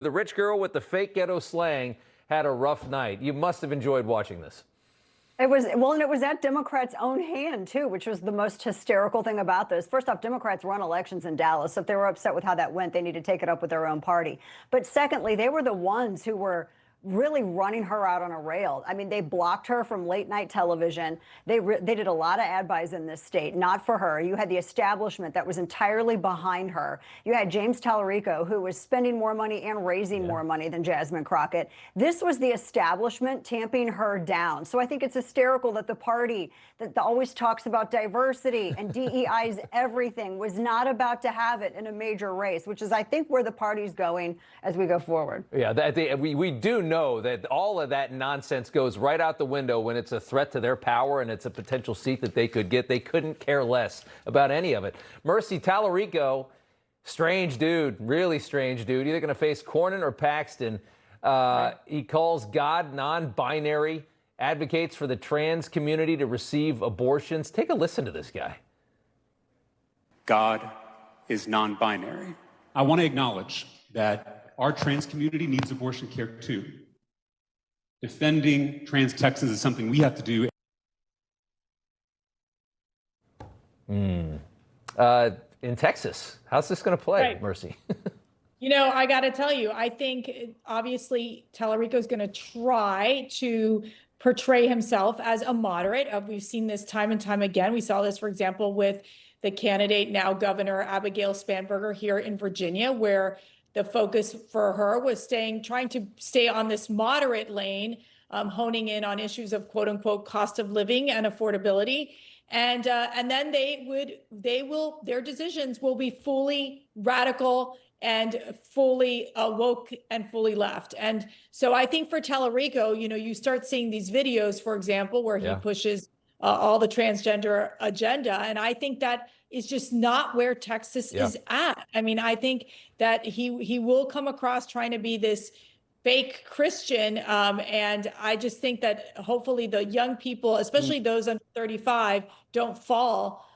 The rich girl with the fake ghetto slang had a rough night. You must have enjoyed watching this. It was, well, and it was at Democrats' own hand, too, which was the most hysterical thing about this. First off, Democrats run elections in Dallas. So if they were upset with how that went, they need to take it up with their own party. But secondly, they were the ones who were really running her out on a rail. I mean, they blocked her from late night television. They did a lot of ad buys in this state, not for her. You had the establishment that was entirely behind her. You had James Talarico, who was spending more money and raising more money than Jasmine Crockett. This was the establishment tamping her down. So I think it's hysterical that the party that always talks about diversity and DEI's everything was not about to have it in a major race, which is, I think, where the party's going as we go forward. Yeah, we do know that all of that nonsense goes right out the window when it's a threat to their power and it's a potential seat that they could get. They couldn't care less about any of it. Mercy, Talarico, strange dude, really strange dude. Either going to face Cornyn or Paxton. He calls God non-binary, advocates for the trans community to receive abortions. Take a listen to this guy. God is non-binary. I want to acknowledge that our trans community needs abortion care too. Defending trans Texans is something we have to do. In Texas, how's this going to play, Mercy? You know, I got to tell you, I think obviously Talarico is going to try to portray himself as a moderate. We've seen this time and time again. We saw this, for example, with the candidate, now Governor Abigail Spanberger here in Virginia, where the focus for her was trying to stay on this moderate lane, honing in on issues of quote unquote cost of living and affordability. And then their decisions will be fully radical and fully woke and fully left. And so I think for Talarico, you know, you start seeing these videos, for example, where he pushes all the transgender agenda. And I think that is just not where Texas is at. I mean, I think that he will come across trying to be this fake Christian. And I just think that hopefully the young people, especially those under 35, don't fall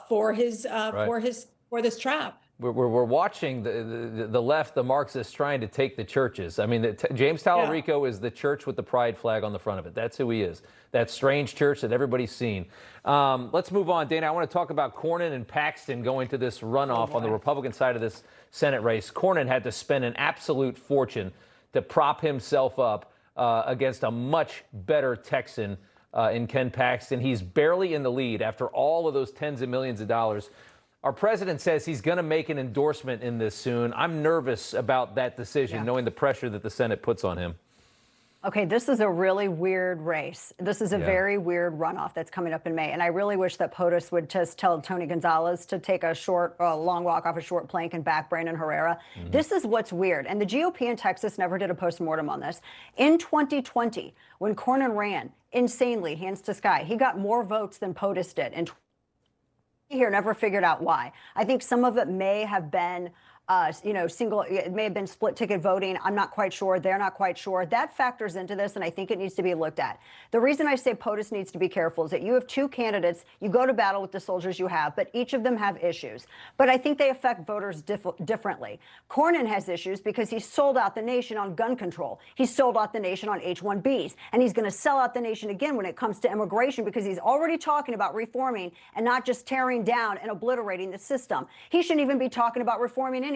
for this trap. We're watching the left, the Marxists, trying to take the churches. I mean, James Talarico is the church with the pride flag on the front of it. That's who he is. That strange church that everybody's seen. Let's move on, Dana. I want to talk about Cornyn and Paxton going to this runoff on the Republican side of this Senate race. Cornyn had to spend an absolute fortune to prop himself up against a much better Texan in Ken Paxton. He's barely in the lead after all of those tens of millions of dollars. Our president says he's going to make an endorsement in this soon. I'm nervous about that decision, knowing the pressure that the Senate puts on him. Okay, this is a really weird race. This is a very weird runoff that's coming up in May. And I really wish that POTUS would just tell Tony Gonzalez to take a long walk off a short plank and back Brandon Herrera. This is what's weird. And the GOP in Texas never did a postmortem on this. In 2020, when Cornyn ran insanely, hands to sky, he got more votes than POTUS did. And here never figured out why. I think some of it may have been it may have been split ticket voting. I'm not quite sure. They're not quite sure. That factors into this, and I think it needs to be looked at. The reason I say POTUS needs to be careful is that you have two candidates. You go to battle with the soldiers you have, but each of them have issues. But I think they affect voters differently. Cornyn has issues because he sold out the nation on gun control. He sold out the nation on H-1Bs, and he's going to sell out the nation again when it comes to immigration because he's already talking about reforming and not just tearing down and obliterating the system. He shouldn't even be talking about reforming anything.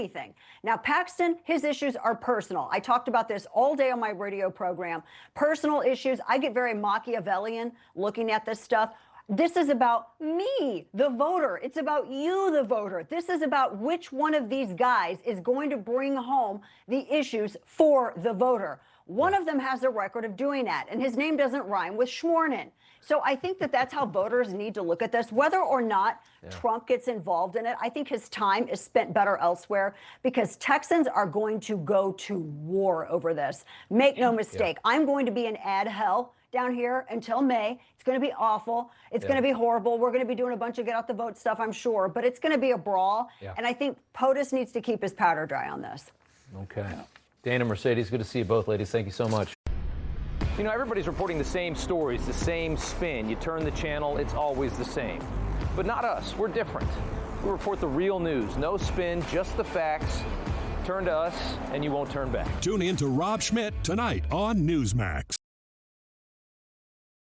Now, Paxton, his issues are personal. I talked about this all day on my radio program. Personal issues. I get very Machiavellian looking at this stuff. This is about me, the voter. It's about you, the voter. This is about which one of these guys is going to bring home the issues for the voter. One of them has a record of doing that, and his name doesn't rhyme with Schmornin. So I think that that's how voters need to look at this. Whether or not Trump gets involved in it, I think his time is spent better elsewhere because Texans are going to go to war over this. Make no mistake. I'm going to be in ad hell down here until May. It's going to be awful. It's going to be horrible. We're going to be doing a bunch of get out the vote stuff, I'm sure, but it's going to be a brawl. And I think POTUS needs to keep his powder dry on this. Okay. Dana, Mercedes, good to see you both, ladies. Thank you so much. You know, everybody's reporting the same stories, the same spin. You turn the channel, it's always the same. But not us. We're different. We report the real news. No spin, just the facts. turn to us and you won't turn back. Tune in to Rob Schmitt tonight on Newsmax.